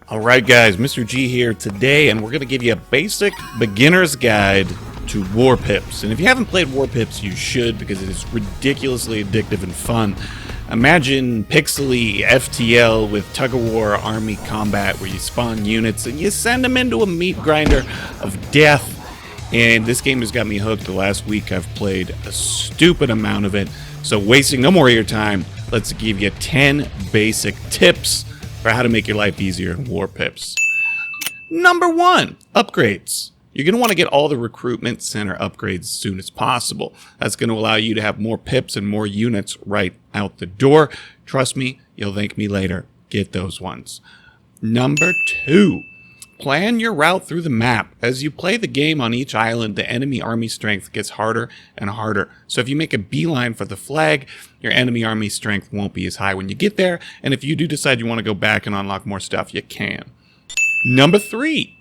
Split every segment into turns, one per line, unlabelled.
Alright guys, Mr. G here today, and we're going to give you a basic beginner's guide to War Pips. And if you haven't played War Pips, you should, because it is ridiculously addictive and fun. Imagine pixely FTL with tug-of-war army combat where you spawn units and you send them into a meat grinder of death. And this game has got me hooked. The last week I've played a stupid amount of it. So wasting no more of your time, let's give you 10 basic tips for how to make your life easier in War Pips. Number 1, upgrades. You're going to want to get all the recruitment center upgrades as soon as possible. That's going to allow you to have more pips and more units right out the door. Trust me, you'll thank me later. Get those ones. Number 2, plan your route through the map. As you play the game on each island, the enemy army strength gets harder and harder. So if you make a beeline for the flag, your enemy army strength won't be as high when you get there. And if you do decide you want to go back and unlock more stuff, you can. Number 3,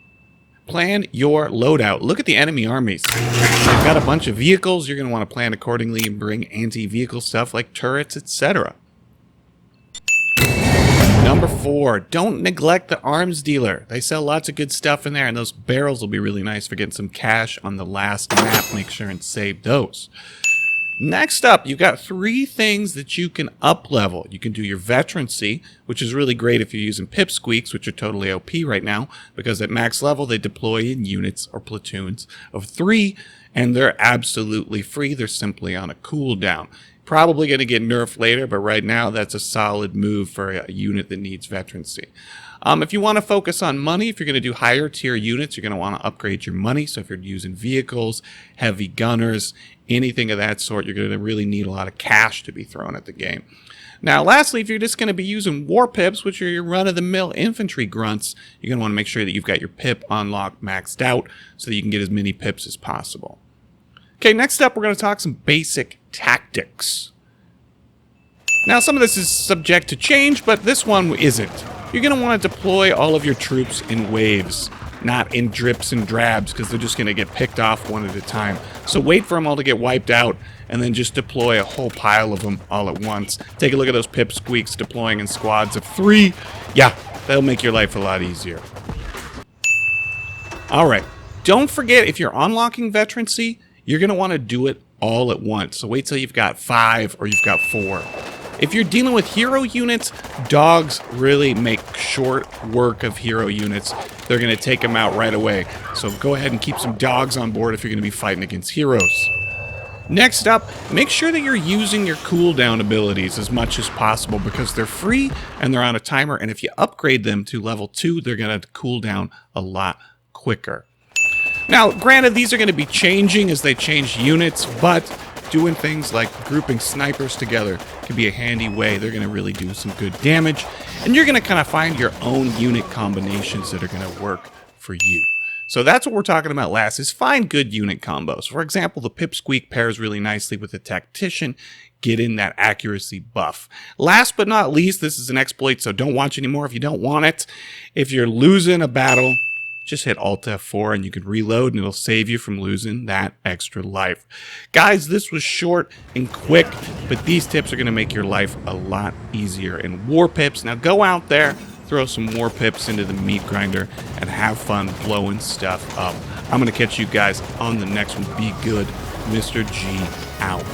plan your loadout. Look at the enemy armies. They've got a bunch of vehicles. You're going to want to plan accordingly and bring anti-vehicle stuff like turrets, etc. Number 4, don't neglect the arms dealer. They sell lots of good stuff in there, and those barrels will be really nice for getting some cash on the last map. Make sure and save those. Next up, you've got 3 things that you can up level. You can do your Veterancy, which is really great if you're using pipsqueaks, which are totally OP right now, because at max level they deploy in units or platoons of 3, and they're absolutely free. They're simply on a cooldown. Probably going to get nerfed later, but right now that's a solid move for a unit that needs Veterancy. If you want to focus on money, if you're going to do higher tier units, you're going to want to upgrade your money. So if you're using vehicles, heavy gunners, anything of that sort, you're going to really need a lot of cash to be thrown at the game. Now, lastly, if you're just going to be using War Pips, which are your run-of-the-mill infantry grunts, you're going to want to make sure that you've got your pip unlocked maxed out so that you can get as many pips as possible. Okay, next up, we're going to talk some basic tactics. Now, some of this is subject to change, but this one isn't. You're going to want to deploy all of your troops in waves, not in drips and drabs, because they're just going to get picked off one at a time. So wait for them all to get wiped out, and then just deploy a whole pile of them all at once. Take a look at those pipsqueaks deploying in squads of 3. Yeah, that'll make your life a lot easier. Alright, don't forget, if you're unlocking Veterancy, you're going to want to do it all at once. So wait till you've got 5 or you've got 4. If you're dealing with hero units, dogs really make short work of hero units. They're going to take them out right away. So go ahead and keep some dogs on board if you're going to be fighting against heroes. Next up, make sure that you're using your cooldown abilities as much as possible, because they're free and they're on a timer. And if you upgrade them to level 2, they're going to cool down a lot quicker. Now, granted, these are going to be changing as they change units, but doing things like grouping snipers together can be a handy way. They're going to really do some good damage, and you're going to kind of find your own unit combinations that are going to work for you. So that's what we're talking about last, is find good unit combos. For example, the pipsqueak pairs really nicely with the tactician. Get in that accuracy buff. Last but not least, this is an exploit, so don't watch anymore if you don't want it. If you're losing a battle, just hit Alt F4 and you can reload, and it'll save you from losing that extra life. Guys, this was short and quick, but these tips are going to make your life a lot easier in War Pips. Now go out there, throw some War Pips into the meat grinder, and have fun blowing stuff up. I'm going to catch you guys on the next one. Be good. Mr. G out.